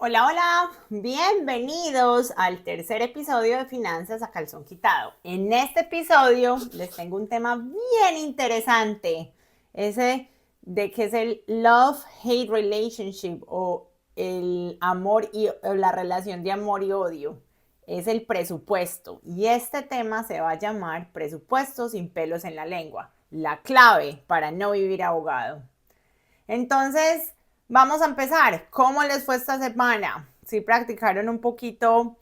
Hola, hola, bienvenidos al tercer episodio de Finanzas a Calzón Quitado. En este episodio les tengo un tema bien interesante, ese de que es el love-hate relationship o el amor o la relación de amor y odio. Es el presupuesto y este tema se va a llamar presupuesto sin pelos en la lengua, la clave para no vivir ahogado. Entonces, vamos a empezar. ¿Cómo les fue esta semana? Si practicaron un poquito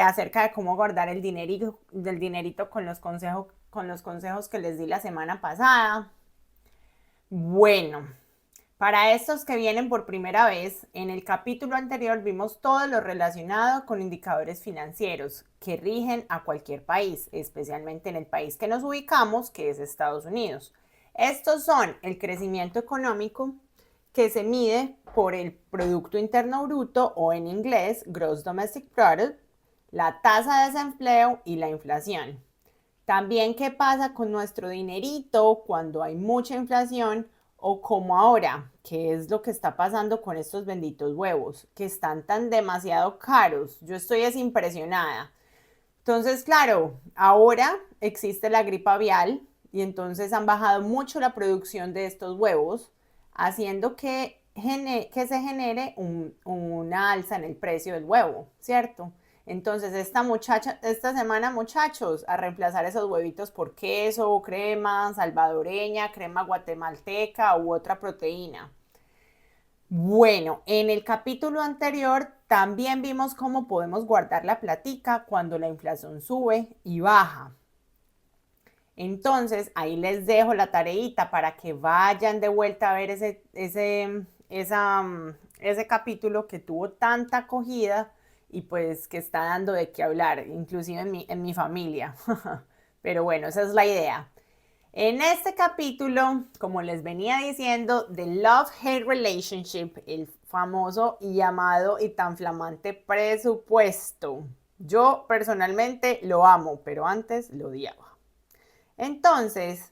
acerca de cómo guardar el dinerito, del dinerito con los consejos que les di la semana pasada. Bueno, para estos que vienen por primera vez, en el capítulo anterior vimos todo lo relacionado con indicadores financieros que rigen a cualquier país, especialmente en el país que nos ubicamos, que es Estados Unidos. Estos son el crecimiento económico, que se mide por el Producto Interno Bruto o en inglés Gross Domestic Product, la tasa de desempleo y la inflación. También qué pasa con nuestro dinerito cuando hay mucha inflación o como ahora, qué es lo que está pasando con estos benditos huevos, que están tan demasiado caros. Yo estoy impresionada. Entonces, claro, ahora existe la gripe aviar y entonces han bajado mucho la producción de estos huevos, haciendo que se genere una alza en el precio del huevo, ¿cierto? Entonces, esta semana, muchachos, a reemplazar esos huevitos por queso, crema salvadoreña, crema guatemalteca u otra proteína. Bueno, en el capítulo anterior también vimos cómo podemos guardar la platica cuando la inflación sube y baja. Entonces, ahí les dejo la tareita para que vayan de vuelta a ver ese capítulo que tuvo tanta acogida y pues que está dando de qué hablar, inclusive en mi familia. Pero bueno, esa es la idea. En este capítulo, como les venía diciendo, The Love-Hate Relationship, el famoso y llamado y tan flamante presupuesto. Yo personalmente lo amo, pero antes lo odiaba. Entonces,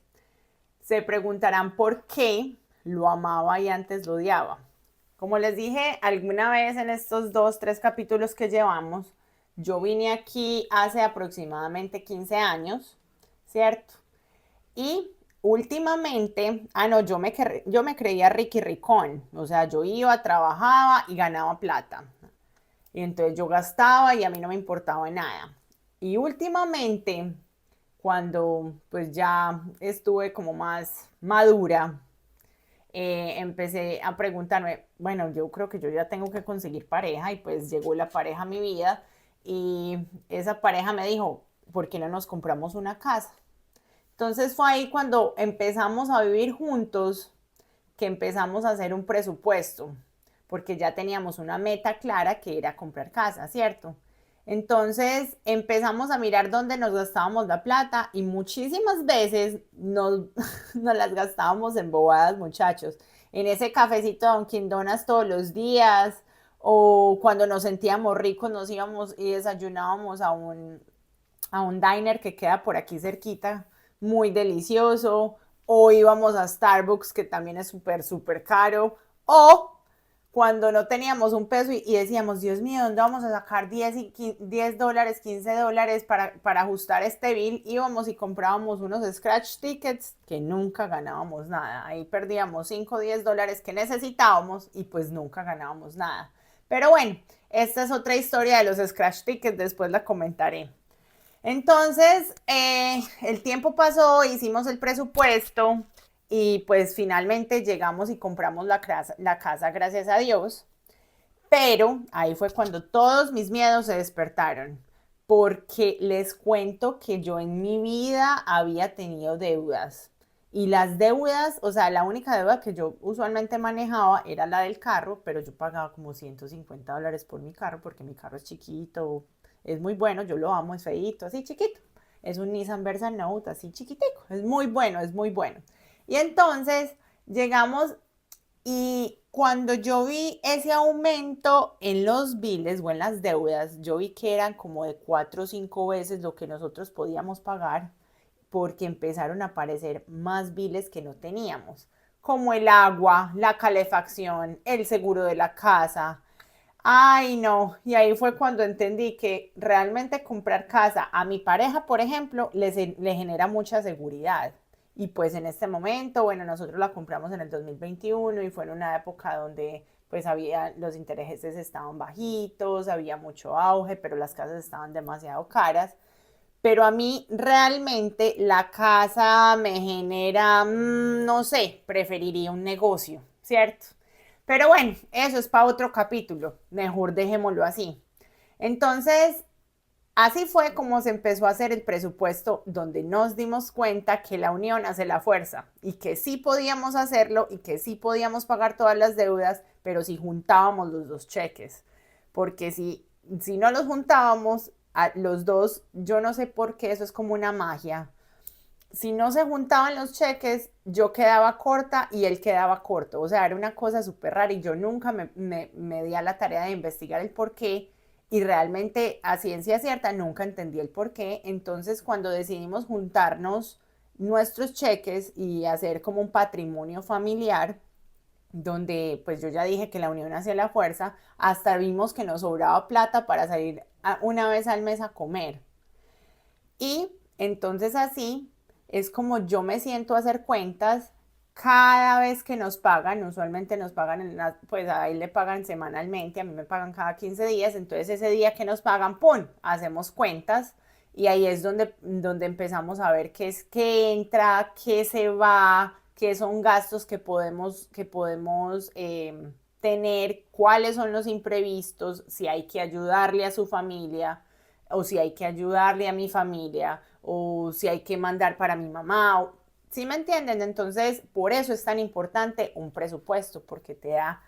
se preguntarán por qué lo amaba y antes lo odiaba. Como les dije alguna vez en estos 2, 3 capítulos que llevamos, yo vine aquí hace aproximadamente 15 años, ¿cierto? Y últimamente, no, yo me creía Ricky Ricón, o sea, yo iba, trabajaba y ganaba plata. Y entonces yo gastaba y a mí no me importaba nada. Y últimamente, cuando pues ya estuve como más madura, empecé a preguntarme, bueno, yo creo que yo ya tengo que conseguir pareja y pues llegó la pareja a mi vida y esa pareja me dijo, ¿por qué no nos compramos una casa? Entonces fue ahí cuando empezamos a vivir juntos, que empezamos a hacer un presupuesto, porque ya teníamos una meta clara que era comprar casa, ¿cierto? Entonces empezamos a mirar dónde nos gastábamos la plata y muchísimas veces nos las gastábamos en bobadas, muchachos. En ese cafecito de Dunkin' Donuts todos los días, o cuando nos sentíamos ricos nos íbamos y desayunábamos a un diner que queda por aquí cerquita, muy delicioso, o íbamos a Starbucks, que también es súper, súper caro, o cuando no teníamos un peso y decíamos, Dios mío, ¿dónde vamos a sacar $10, $15 para ajustar este bill? Íbamos y comprábamos unos scratch tickets que nunca ganábamos nada. Ahí perdíamos $5 o $10 que necesitábamos y pues nunca ganábamos nada. Pero bueno, esta es otra historia de los scratch tickets, después la comentaré. Entonces, el tiempo pasó, hicimos el presupuesto y pues finalmente llegamos y compramos la casa, gracias a Dios. Pero ahí fue cuando todos mis miedos se despertaron, porque les cuento que yo en mi vida había tenido deudas. Y las deudas, o sea, la única deuda que yo usualmente manejaba era la del carro, pero yo pagaba como $150 por mi carro porque mi carro es chiquito, es muy bueno, yo lo amo, es feíto, así chiquito. Es un Nissan Versa Note, así chiquitico, es muy bueno, es muy bueno. Y entonces llegamos y cuando yo vi ese aumento en los biles o en las deudas, yo vi que eran como de 4 o 5 veces lo que nosotros podíamos pagar porque empezaron a aparecer más biles que no teníamos, como el agua, la calefacción, el seguro de la casa, Ay, no. Y ahí fue cuando entendí que realmente comprar casa a mi pareja, por ejemplo, le genera mucha seguridad. Y pues en este momento, bueno, nosotros la compramos en el 2021 y fue en una época donde pues había, los intereses estaban bajitos, había mucho auge, pero las casas estaban demasiado caras. Pero a mí realmente la casa me genera, no sé, preferiría un negocio, ¿cierto? Pero bueno, eso es para otro capítulo, mejor dejémoslo así. Entonces, así fue como se empezó a hacer el presupuesto, donde nos dimos cuenta que la unión hace la fuerza y que sí podíamos hacerlo y que sí podíamos pagar todas las deudas, pero si juntábamos los dos cheques. Porque si no los juntábamos, a los dos, yo no sé por qué, eso es como una magia. Si no se juntaban los cheques, yo quedaba corta y él quedaba corto. O sea, era una cosa súper rara y yo nunca me di a la tarea de investigar el por qué y realmente a ciencia cierta nunca entendí el por qué. Entonces, cuando decidimos juntarnos nuestros cheques y hacer como un patrimonio familiar, donde pues yo ya dije que la unión hacía la fuerza, hasta vimos que nos sobraba plata para salir una vez al mes a comer. Y entonces así es como yo me siento a hacer cuentas cada vez que nos pagan, usualmente nos pagan, pues a él le pagan semanalmente, a mí me pagan cada 15 días, entonces ese día que nos pagan, ¡pum!, hacemos cuentas y ahí es donde empezamos a ver qué es que entra, qué se va, qué son gastos que podemos tener, cuáles son los imprevistos, si hay que ayudarle a su familia o si hay que ayudarle a mi familia, o si hay que mandar para mi mamá. ¿Sí me entienden? Entonces, por eso es tan importante un presupuesto, porque te da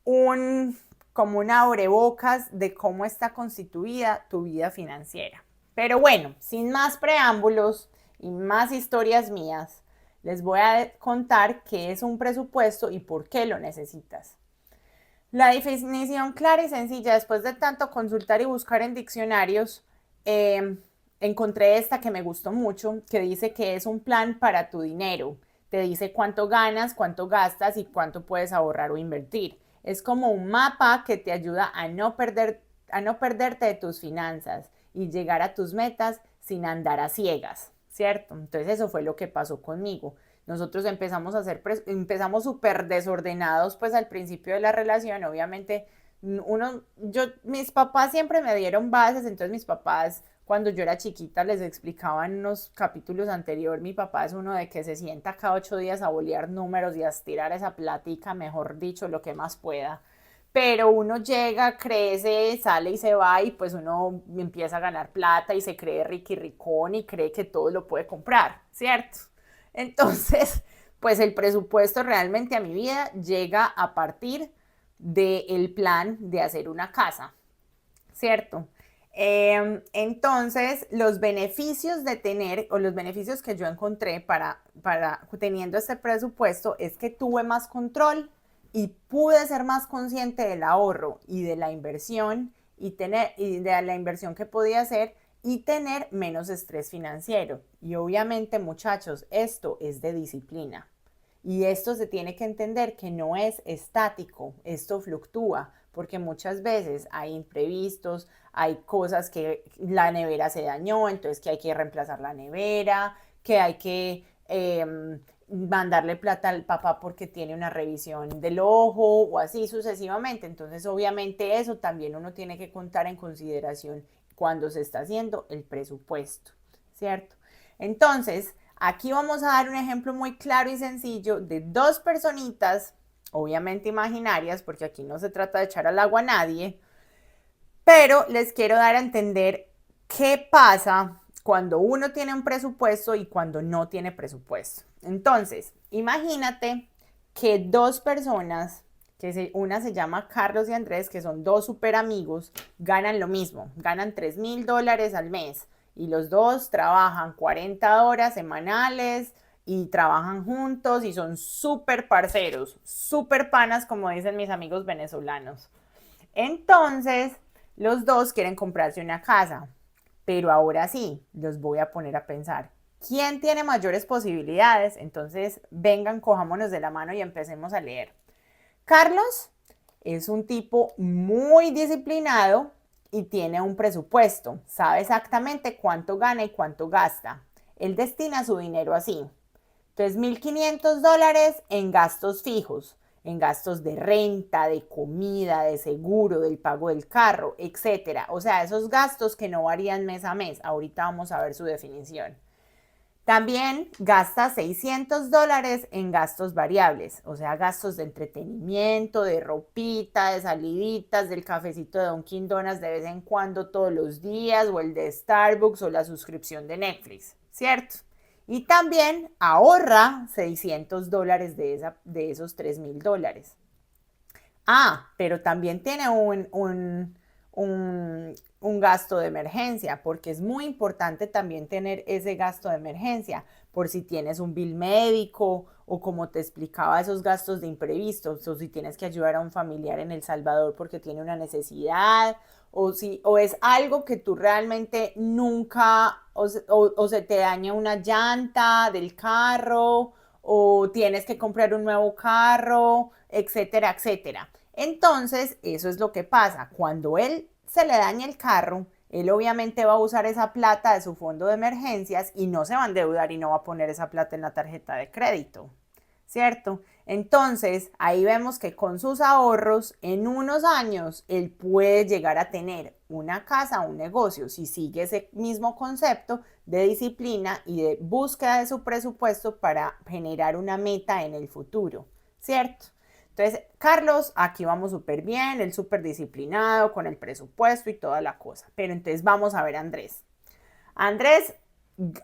un, como un abrebocas de cómo está constituida tu vida financiera. Pero bueno, sin más preámbulos y más historias mías, les voy a contar qué es un presupuesto y por qué lo necesitas. La definición clara y sencilla, después de tanto consultar y buscar en diccionarios, eh, encontré esta que me gustó mucho, que dice que es un plan para tu dinero. Te dice cuánto ganas, cuánto gastas y cuánto puedes ahorrar o invertir. Es como un mapa que te ayuda a no perderte de tus finanzas y llegar a tus metas sin andar a ciegas, ¿cierto? Entonces eso fue lo que pasó conmigo. Nosotros empezamos súper desordenados pues al principio de la relación, obviamente mis papás siempre me dieron bases, entonces mis papás cuando yo era chiquita les explicaba en unos capítulos anteriores, mi papá es uno de que se sienta cada 8 días a bolear números y a estirar esa platica, mejor dicho, lo que más pueda. Pero uno llega, crece, sale y se va y pues uno empieza a ganar plata y se cree riquirricón y cree que todo lo puede comprar, ¿cierto? Entonces, pues el presupuesto realmente a mi vida llega a partir del plan de hacer una casa, ¿cierto? Entonces, los beneficios de tener, o los beneficios que yo encontré para teniendo este presupuesto, es que tuve más control y pude ser más consciente del ahorro y de la inversión y de la inversión que podía hacer y tener menos estrés financiero. Y obviamente, muchachos, esto es de disciplina. Y esto se tiene que entender que no es estático, esto fluctúa, porque muchas veces hay imprevistos, hay cosas que la nevera se dañó, entonces que hay que reemplazar la nevera, que hay que mandarle plata al papá porque tiene una revisión del ojo o así sucesivamente. Entonces obviamente eso también uno tiene que contar en consideración cuando se está haciendo el presupuesto, ¿cierto? Entonces, aquí vamos a dar un ejemplo muy claro y sencillo de dos personitas, obviamente imaginarias, porque aquí no se trata de echar al agua a nadie, pero les quiero dar a entender qué pasa cuando uno tiene un presupuesto y cuando no tiene presupuesto. Entonces, imagínate que dos personas, una se llama Carlos y Andrés, que son dos super amigos, ganan lo mismo, ganan $3,000 al mes y los dos trabajan 40 horas semanales y trabajan juntos y son súper parceros, súper panas, como dicen mis amigos venezolanos. Entonces, los dos quieren comprarse una casa, pero ahora sí, los voy a poner a pensar. ¿Quién tiene mayores posibilidades? Entonces, vengan, cojámonos de la mano y empecemos a leer. Carlos es un tipo muy disciplinado y tiene un presupuesto. Sabe exactamente cuánto gana y cuánto gasta. Él destina su dinero así. Entonces, $1,500 en gastos fijos, en gastos de renta, de comida, de seguro, del pago del carro, etcétera. O sea, esos gastos que no varían mes a mes. Ahorita vamos a ver su definición. También gasta $600 en gastos variables, o sea, gastos de entretenimiento, de ropita, de saliditas, del cafecito de Dunkin' Donuts de vez en cuando todos los días, o el de Starbucks o la suscripción de Netflix, ¿cierto? Y también ahorra $600 de esos $3,000. Ah, pero también tiene un gasto de emergencia, porque es muy importante también tener ese gasto de emergencia, por si tienes un bill médico o como te explicaba, esos gastos de imprevistos, o si tienes que ayudar a un familiar en El Salvador porque tiene una necesidad, o es algo que tú realmente nunca, o se te daña una llanta del carro, o tienes que comprar un nuevo carro, etcétera, etcétera. Entonces, eso es lo que pasa. Cuando él se le daña el carro, él obviamente va a usar esa plata de su fondo de emergencias y no se va a endeudar y no va a poner esa plata en la tarjeta de crédito, ¿cierto? Entonces, ahí vemos que con sus ahorros, en unos años, él puede llegar a tener una casa, un negocio, si sigue ese mismo concepto de disciplina y de búsqueda de su presupuesto para generar una meta en el futuro, ¿cierto? Entonces, Carlos, aquí vamos súper bien, él súper disciplinado con el presupuesto y toda la cosa. Pero entonces vamos a ver a Andrés. Andrés,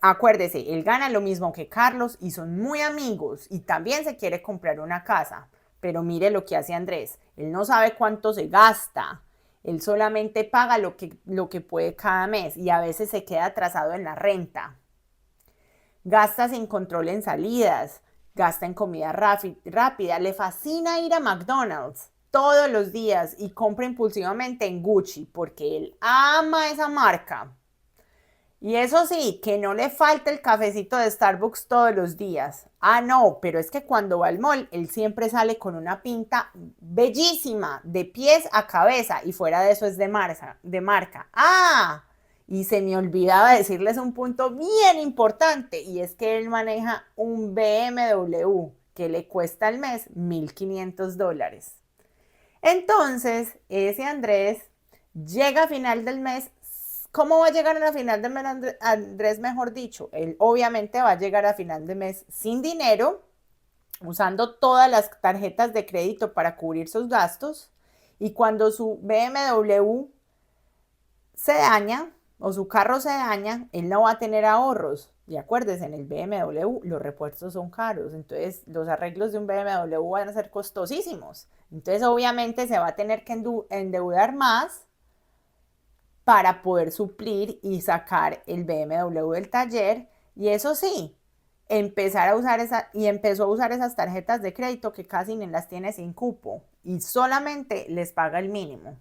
acuérdese, él gana lo mismo que Carlos y son muy amigos y también se quiere comprar una casa. Pero mire lo que hace Andrés. Él no sabe cuánto se gasta. Él solamente paga lo que puede cada mes y a veces se queda atrasado en la renta. Gasta sin control en salidas, gasta en comida rápida, le fascina ir a McDonald's todos los días y compra impulsivamente en Gucci porque él ama esa marca. Y eso sí, que no le falte el cafecito de Starbucks todos los días. Ah, no, pero es que cuando va al mall, él siempre sale con una pinta bellísima, de pies a cabeza, y fuera de eso es de marca. Ah, y se me olvidaba decirles un punto bien importante, y es que él maneja un BMW que le cuesta al mes $1,500. Entonces, ese Andrés llega a final del mes. ¿Cómo va a llegar a la final de mes Andrés, mejor dicho? Él obviamente va a llegar a final de mes sin dinero, usando todas las tarjetas de crédito para cubrir sus gastos. Y cuando su BMW se daña o su carro se daña, él no va a tener ahorros. Y acuérdense, en el BMW los repuestos son caros, entonces los arreglos de un BMW van a ser costosísimos. Entonces obviamente se va a tener que endeudar más para poder suplir y sacar el BMW del taller. Y eso sí, empezó a usar esas tarjetas de crédito que casi ni las tiene sin cupo y solamente les paga el mínimo.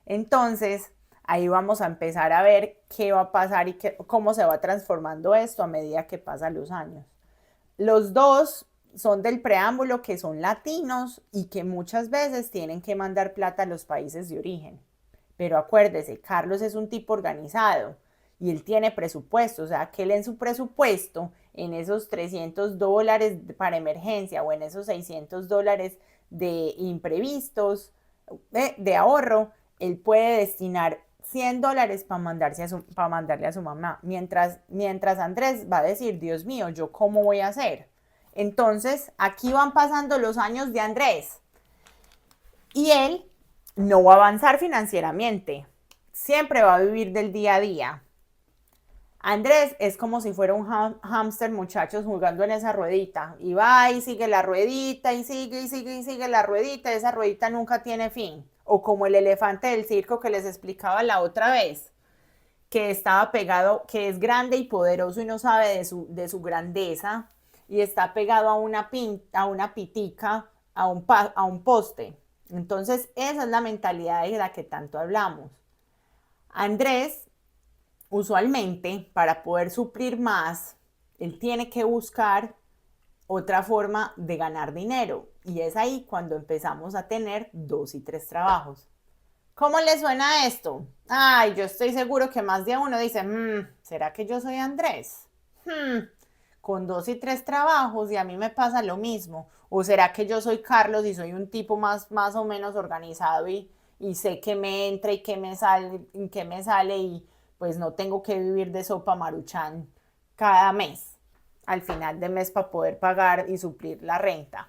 Entonces, ahí vamos a empezar a ver qué va a pasar y cómo se va transformando esto a medida que pasan los años. Los dos son del preámbulo, que son latinos y que muchas veces tienen que mandar plata a los países de origen. Pero acuérdese, Carlos es un tipo organizado y él tiene presupuesto, o sea, que él en su presupuesto, en esos $300 para emergencia o en esos $600 de imprevistos, de ahorro, él puede destinar $100 para mandarle a su mamá. Mientras Andrés va a decir, Dios mío, ¿yo cómo voy a hacer? Entonces, aquí van pasando los años de Andrés y él no va a avanzar financieramente, siempre va a vivir del día a día. Andrés es como si fuera un hámster, muchachos, jugando en esa ruedita. Y va y sigue la ruedita y sigue y sigue y sigue la ruedita. Y esa ruedita nunca tiene fin. O como el elefante del circo que les explicaba la otra vez, que estaba pegado, que es grande y poderoso y no sabe de su grandeza. Y está pegado a una pitica, a un poste. Entonces, esa es la mentalidad de la que tanto hablamos. Andrés, usualmente, para poder suplir más, él tiene que buscar otra forma de ganar dinero. Y es ahí cuando empezamos a tener 2 y 3 trabajos. ¿Cómo le suena esto? Ay, yo estoy seguro que más de uno dice, ¿será que yo soy Andrés? Con 2 y 3 trabajos y a mí me pasa lo mismo. ¿O será que yo soy Carlos y soy un tipo más o menos organizado y sé que me entra y que me sale y pues no tengo que vivir de sopa maruchan cada mes, al final de mes para poder pagar y suplir la renta?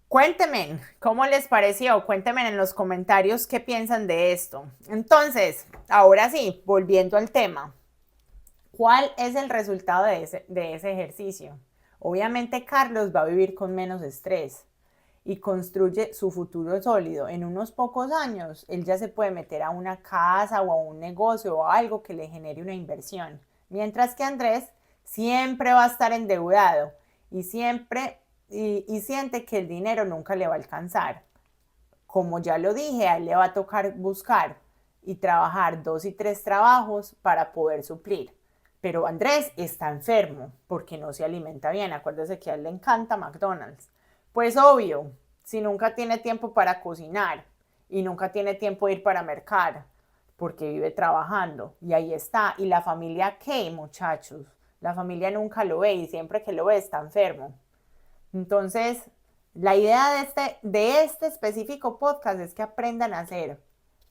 Cuéntenme cómo les pareció, cuéntenme en los comentarios qué piensan de esto. Entonces, ahora sí, volviendo al tema, ¿cuál es el resultado de ese ejercicio? Obviamente Carlos va a vivir con menos estrés y construye su futuro sólido. En unos pocos años, él ya se puede meter a una casa o a un negocio o a algo que le genere una inversión. Mientras que Andrés siempre va a estar endeudado y siente que el dinero nunca le va a alcanzar. Como ya lo dije, a él le va a tocar buscar y trabajar 2 y 3 trabajos para poder suplir. Pero Andrés está enfermo porque no se alimenta bien. Acuérdese que a él le encanta McDonald's. Pues obvio, si nunca tiene tiempo para cocinar y nunca tiene tiempo de ir para mercar porque vive trabajando y ahí está. ¿Y la familia qué, muchachos? La familia nunca lo ve y siempre que lo ve está enfermo. Entonces, la idea de este específico podcast es que aprendan a hacer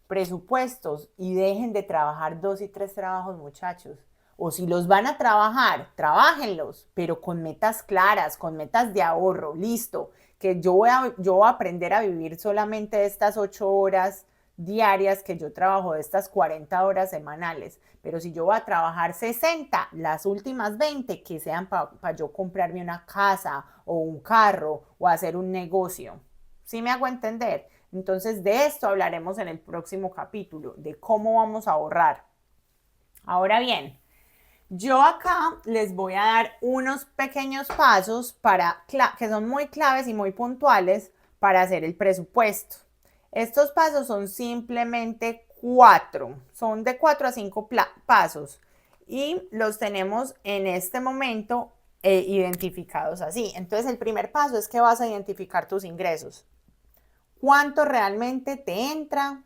presupuestos y dejen de trabajar 2 y 3 trabajos, muchachos. O si los van a trabajar, trabájenlos, pero con metas claras, con metas de ahorro, listo, que yo voy a aprender a vivir solamente de estas 8 horas diarias que yo trabajo, de estas 40 horas semanales. Pero si yo voy a trabajar 60, las últimas 20 que sean para yo comprarme una casa o un carro o hacer un negocio. ¿Sí me hago entender? Entonces de esto hablaremos en el próximo capítulo, de cómo vamos a ahorrar. Ahora bien, yo acá les voy a dar unos pequeños pasos que son muy claves y muy puntuales para hacer el presupuesto. Estos pasos son simplemente 4, son de 4 a 5 pasos y los tenemos en este momento identificados así. Entonces el primer paso es que vas a identificar tus ingresos. ¿Cuánto realmente te entra?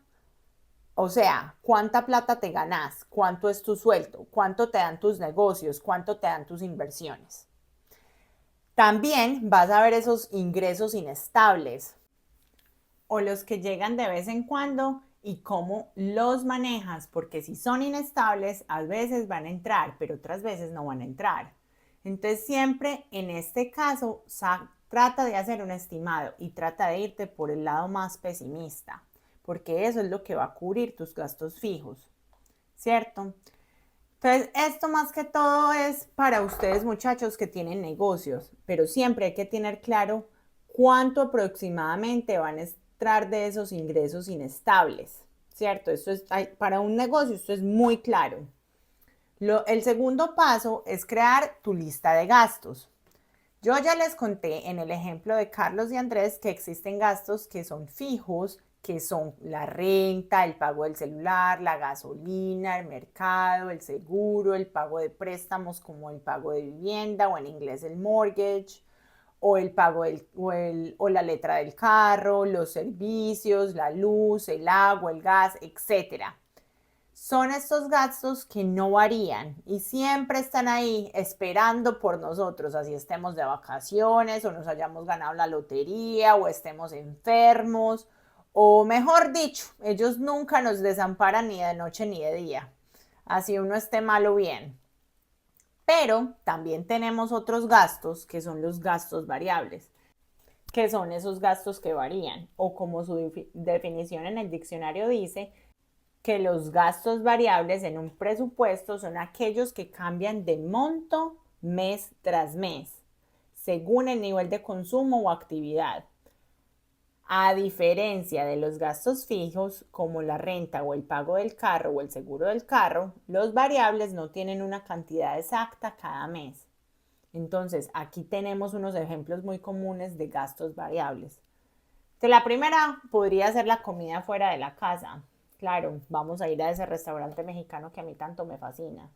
O sea, ¿cuánta plata te ganas? ¿Cuánto es tu sueldo? ¿Cuánto te dan tus negocios? ¿Cuánto te dan tus inversiones? También vas a ver esos ingresos inestables o los que llegan de vez en cuando y cómo los manejas, porque si son inestables, a veces van a entrar, pero otras veces no van a entrar. Entonces siempre en este caso trata de hacer un estimado y trata de irte por el lado más pesimista, porque eso es lo que va a cubrir tus gastos fijos, ¿cierto? Entonces, esto más que todo es para ustedes, muchachos, que tienen negocios, pero siempre hay que tener claro cuánto aproximadamente van a estar de esos ingresos inestables, ¿cierto? Esto es, para un negocio esto es muy claro. El segundo paso es crear tu lista de gastos. Yo ya les conté en el ejemplo de Carlos y Andrés que existen gastos que son fijos, que son la renta, el pago del celular, la gasolina, el mercado, el seguro, el pago de préstamos como el pago de vivienda o en inglés el mortgage, o el pago o la letra del carro, los servicios, la luz, el agua, el gas, etcétera. Son estos gastos que no varían y siempre están ahí esperando por nosotros, así estemos de vacaciones o nos hayamos ganado la lotería o estemos enfermos o mejor dicho, ellos nunca nos desamparan ni de noche ni de día, así uno esté mal o bien. Pero también tenemos otros gastos que son los gastos variables, que son esos gastos que varían o como su definición en el diccionario dice, que los gastos variables en un presupuesto son aquellos que cambian de monto mes tras mes, según el nivel de consumo o actividad. A diferencia de los gastos fijos, como la renta o el pago del carro o el seguro del carro, los variables no tienen una cantidad exacta cada mes. Entonces, aquí tenemos unos ejemplos muy comunes de gastos variables. La primera podría ser la comida fuera de la casa. Claro, vamos a ir a ese restaurante mexicano que a mí tanto me fascina.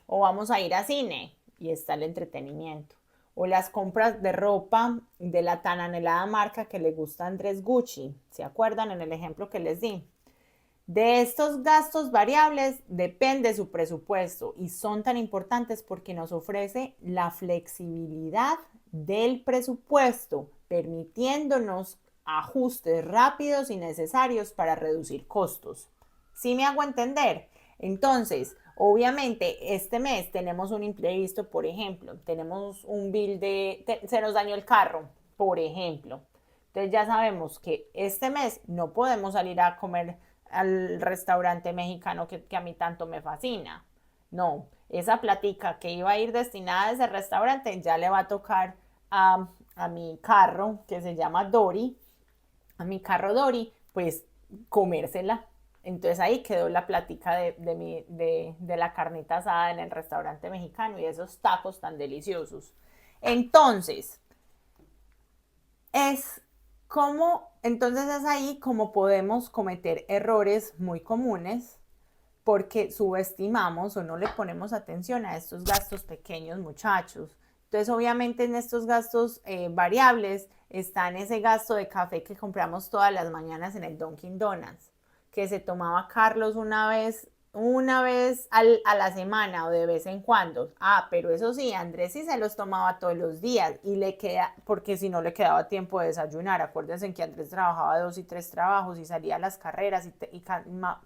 O vamos a ir a cine y está el entretenimiento. o las compras de ropa de la tan anhelada marca que le gusta a Andrés Gucci. ¿Se acuerdan en el ejemplo que les di? De estos gastos variables depende su presupuesto y son tan importantes porque nos ofrece la flexibilidad del presupuesto, permitiéndonos ajustes rápidos y necesarios para reducir costos. ¿Sí me hago entender? Entonces, obviamente, este mes tenemos un imprevisto, por ejemplo, tenemos un bill se nos dañó el carro, por ejemplo. Entonces ya sabemos que este mes no podemos salir a comer al restaurante mexicano que a mí tanto me fascina. No, esa platica que iba a ir destinada a ese restaurante ya le va a tocar a mi carro que se llama Dory, a mi carro Dory, pues comérsela. Entonces ahí quedó la platica de la carnita asada en el restaurante mexicano y esos tacos tan deliciosos. Entonces, entonces es ahí como podemos cometer errores muy comunes porque subestimamos o no le ponemos atención a estos gastos pequeños, muchachos. Entonces, obviamente en estos gastos variables está en ese gasto de café que compramos todas las mañanas en el Dunkin' Donuts, que se tomaba Carlos una vez a la semana o de vez en cuando. Ah, pero eso sí, Andrés sí se los tomaba todos los días y le queda, porque si no le quedaba tiempo de desayunar. Acuérdense que Andrés trabajaba 2 y 3 trabajos y salía a las carreras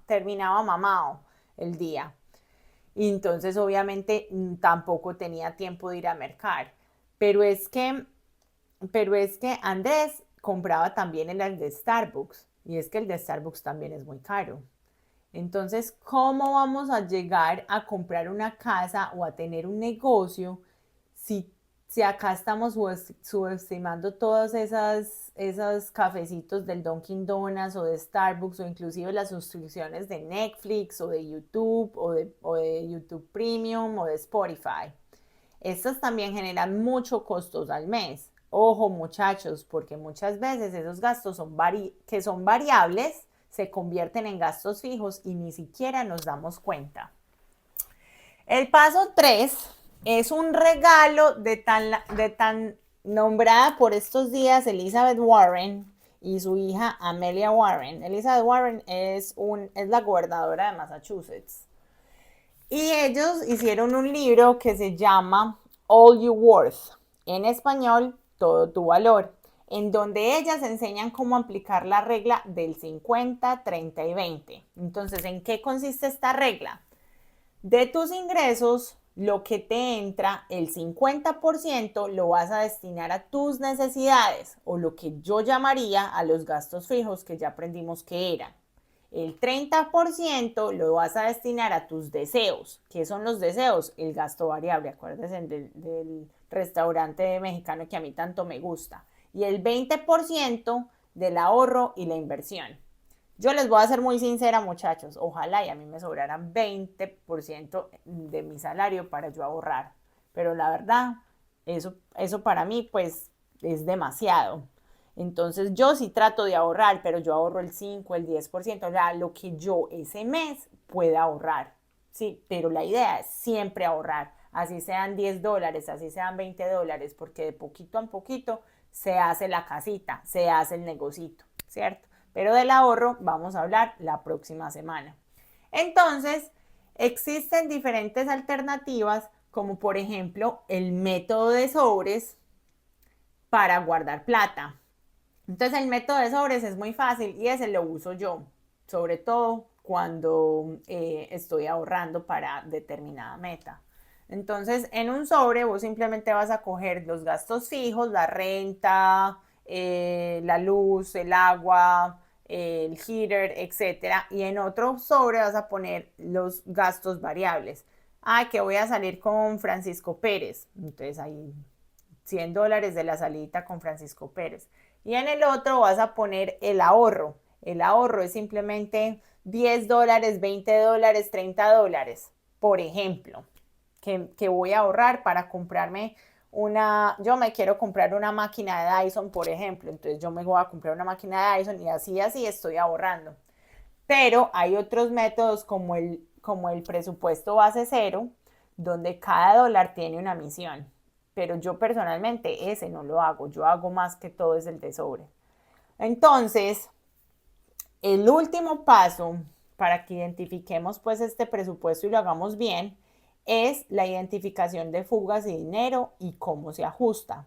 terminaba mamado el día. Y entonces obviamente tampoco tenía tiempo de ir a mercar. Pero es que, pero es que Andrés compraba también el de Starbucks. Y es que el de Starbucks también es muy caro. Entonces, ¿cómo vamos a llegar a comprar una casa o a tener un negocio si, si acá estamos subestimando todos esos cafecitos del Dunkin' Donuts o de Starbucks o inclusive las suscripciones de Netflix o de YouTube o de YouTube Premium o de Spotify? Estas también generan muchos costos al mes. Ojo muchachos, porque muchas veces esos gastos que son variables se convierten en gastos fijos y ni siquiera nos damos cuenta. El paso 3 es un regalo de tan nombrada por estos días Elizabeth Warren y su hija Amelia Warren. Elizabeth Warren es la gobernadora de Massachusetts. Y ellos hicieron un libro que se llama All You Worth, en español, Todo tu valor, en donde ellas enseñan cómo aplicar la regla del 50, 30 y 20. Entonces, ¿en qué consiste esta regla? De tus ingresos, lo que te entra, el 50% lo vas a destinar a tus necesidades o lo que yo llamaría a los gastos fijos que ya aprendimos que eran. El 30% lo vas a destinar a tus deseos. ¿Qué son los deseos? El gasto variable, acuérdense del restaurante mexicano que a mí tanto me gusta. Y el 20% del ahorro y la inversión. Yo les voy a ser muy sincera, muchachos. Ojalá y a mí me sobraran 20% de mi salario para yo ahorrar. Pero la verdad, eso para mí pues es demasiado. Entonces yo sí trato de ahorrar, pero yo ahorro el 5, el 10%, o sea, lo que yo ese mes pueda ahorrar. Sí, pero la idea es siempre ahorrar. Así sean $10, así sean $20, porque de poquito a poquito se hace la casita, se hace el negocito, ¿cierto? Pero del ahorro vamos a hablar la próxima semana. Entonces, existen diferentes alternativas, como por ejemplo el método de sobres para guardar plata. Entonces, el método de sobres es muy fácil y ese lo uso yo, sobre todo cuando estoy ahorrando para determinada meta. Entonces, en un sobre vos simplemente vas a coger los gastos fijos, la renta, la luz, el agua, el heater, etcétera. Y en otro sobre vas a poner los gastos variables. Ah, que voy a salir con Francisco Pérez. Entonces ahí $100 de la salida con Francisco Pérez. Y en el otro vas a poner el ahorro. El ahorro es simplemente $10, $20, $30, por ejemplo, que voy a ahorrar para comprarme yo me quiero comprar una máquina de Dyson, por ejemplo, entonces yo me voy a comprar una máquina de Dyson y así estoy ahorrando. Pero hay otros métodos como el presupuesto base cero, donde cada dólar tiene una misión. pero yo personalmente ese no lo hago, yo hago más que todo es el de sobre. Entonces, el último paso para que identifiquemos pues este presupuesto y lo hagamos bien es la identificación de fugas de dinero y cómo se ajusta.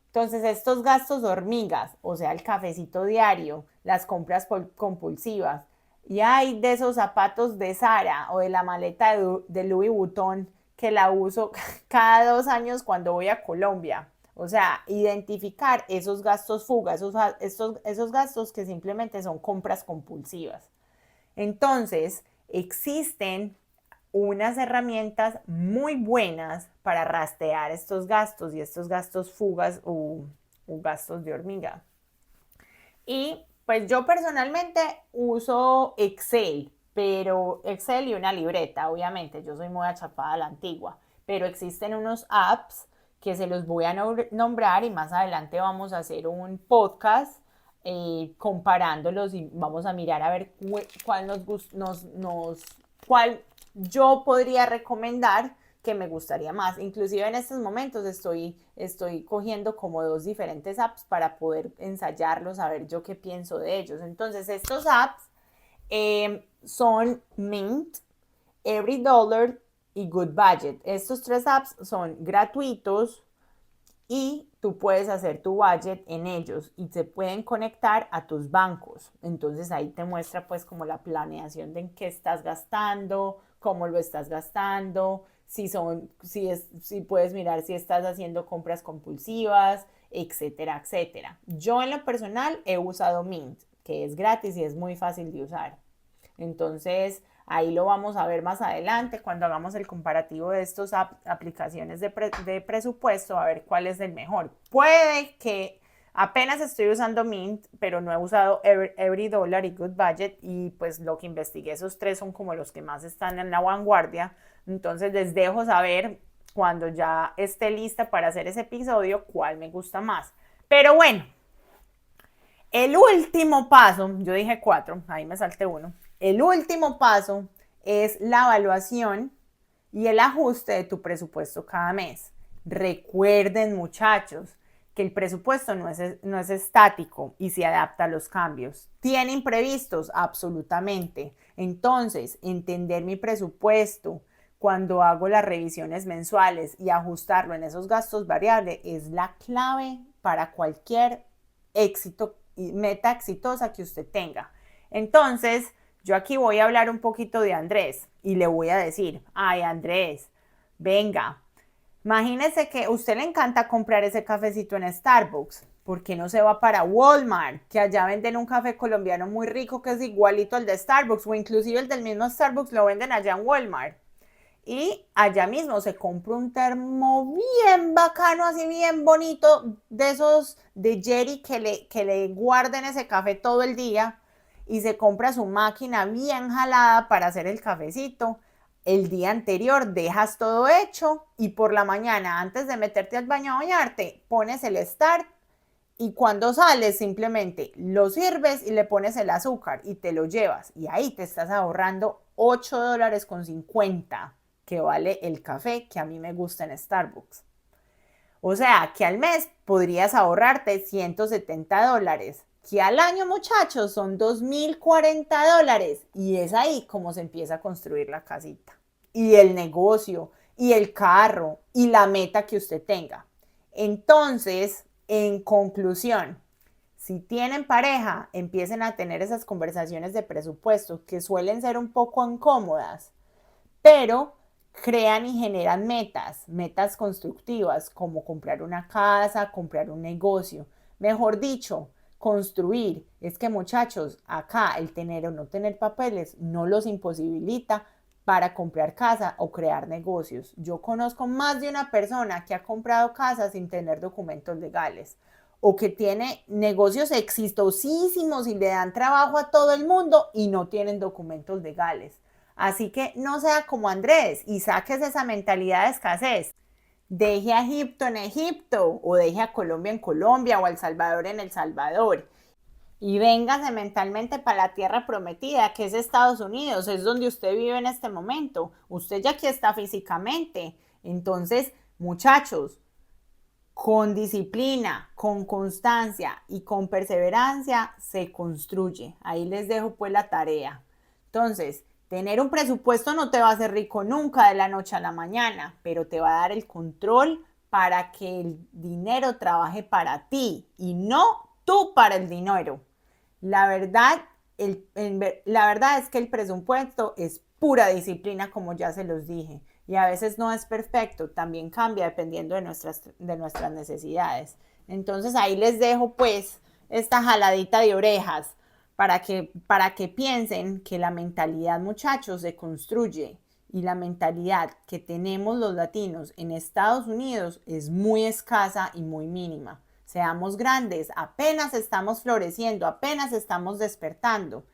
Entonces, estos gastos hormigas, o sea, el cafecito diario, las compras compulsivas, y hay de esos zapatos de Zara o de la maleta de Louis Vuitton que la uso cada 2 años cuando voy a Colombia. O sea, identificar esos gastos fuga, esos gastos que simplemente son compras compulsivas. Entonces, existen unas herramientas muy buenas para rastrear estos gastos y estos gastos fugas o gastos de hormiga. Y pues yo personalmente uso Excel, pero Excel y una libreta, obviamente, yo soy muy achapada a la antigua, pero existen unos apps que se los voy a nombrar y más adelante vamos a hacer un podcast comparándolos y vamos a mirar a ver cuál cuál yo podría recomendar que me gustaría más. Inclusive en estos momentos estoy cogiendo como 2 diferentes apps para poder ensayarlos, a ver yo qué pienso de ellos. Entonces estos apps son Mint, Every Dollar y Good Budget. Estos 3 apps son gratuitos y tú puedes hacer tu budget en ellos y se pueden conectar a tus bancos. Entonces ahí te muestra pues como la planeación de en qué estás gastando, cómo lo estás gastando, si puedes mirar si estás haciendo compras compulsivas, etcétera, etcétera. Yo en lo personal he usado Mint, que es gratis y es muy fácil de usar. Entonces, ahí lo vamos a ver más adelante cuando hagamos el comparativo de estas aplicaciones de presupuesto, a ver cuál es el mejor. Puede que apenas estoy usando Mint, pero no he usado Every Dollar y Good Budget y pues lo que investigué, esos 3 son como los que más están en la vanguardia. Entonces les dejo saber cuando ya esté lista para hacer ese episodio cuál me gusta más. Pero bueno, el último paso, yo dije 4, ahí me salté uno. El último paso es la evaluación y el ajuste de tu presupuesto cada mes. Recuerden, muchachos, que el presupuesto no es estático y se adapta a los cambios. ¿Tiene imprevistos? Absolutamente. Entonces, entender mi presupuesto cuando hago las revisiones mensuales y ajustarlo en esos gastos variables es la clave para cualquier éxito y meta exitosa que usted tenga. Entonces, yo aquí voy a hablar un poquito de Andrés y le voy a decir, ay Andrés, venga, imagínese que a usted le encanta comprar ese cafecito en Starbucks. ¿Por qué no se va para Walmart? Que allá venden un café colombiano muy rico que es igualito al de Starbucks o inclusive el del mismo Starbucks lo venden allá en Walmart. Y allá mismo se compra un termo bien bacano, así bien bonito, de esos de Jerry que le guarden ese café todo el día y se compra su máquina bien jalada para hacer el cafecito. El día anterior dejas todo hecho y por la mañana, antes de meterte al baño a bañarte, pones el start y cuando sales simplemente lo sirves y le pones el azúcar y te lo llevas. Y ahí te estás ahorrando $8.50 que vale el café que a mí me gusta en Starbucks. O sea, que al mes podrías ahorrarte $170, que al año, muchachos, son $2.040 y es ahí como se empieza a construir la casita y el negocio y el carro y la meta que usted tenga. Entonces, en conclusión, si tienen pareja, empiecen a tener esas conversaciones de presupuesto que suelen ser un poco incómodas, pero crean y generan metas constructivas como comprar una casa, comprar un negocio. Mejor dicho, construir. Es que muchachos, acá el tener o no tener papeles no los imposibilita para comprar casa o crear negocios. Yo conozco más de una persona que ha comprado casas sin tener documentos legales o que tiene negocios exitosísimos y le dan trabajo a todo el mundo y no tienen documentos legales. Así que no sea como Andrés y saques esa mentalidad de escasez. Deje a Egipto en Egipto o deje a Colombia en Colombia o a El Salvador en El Salvador. Y véngase mentalmente para la tierra prometida, que es Estados Unidos, es donde usted vive en este momento. Usted ya aquí está físicamente. Entonces, muchachos, Con disciplina, con constancia y con perseverancia se construye. Ahí les dejo pues la tarea. Entonces, tener un presupuesto no te va a hacer rico nunca de la noche a la mañana, pero te va a dar el control para que el dinero trabaje para ti y no tú para el dinero. La verdad, la verdad es que el presupuesto es pura disciplina, como ya se los dije, y a veces no es perfecto, también cambia dependiendo de nuestras necesidades. Entonces ahí les dejo pues esta jaladita de orejas para que piensen que la mentalidad, muchachos, se construye y la mentalidad que tenemos los latinos en Estados Unidos es muy escasa y muy mínima. Seamos grandes, apenas estamos floreciendo, apenas estamos despertando.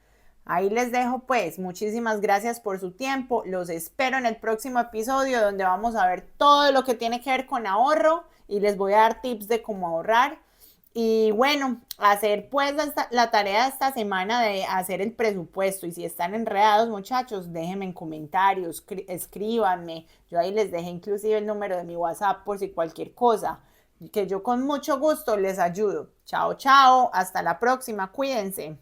Ahí les dejo pues, muchísimas gracias por su tiempo, los espero en el próximo episodio donde vamos a ver todo lo que tiene que ver con ahorro y les voy a dar tips de cómo ahorrar. Y bueno, hacer pues la tarea de esta semana de hacer el presupuesto. Y si están enredados, muchachos, déjenme en comentarios, escríbanme. Yo ahí les dejé inclusive el número de mi WhatsApp por si cualquier cosa, que yo con mucho gusto les ayudo. Chao, chao, hasta la próxima, cuídense.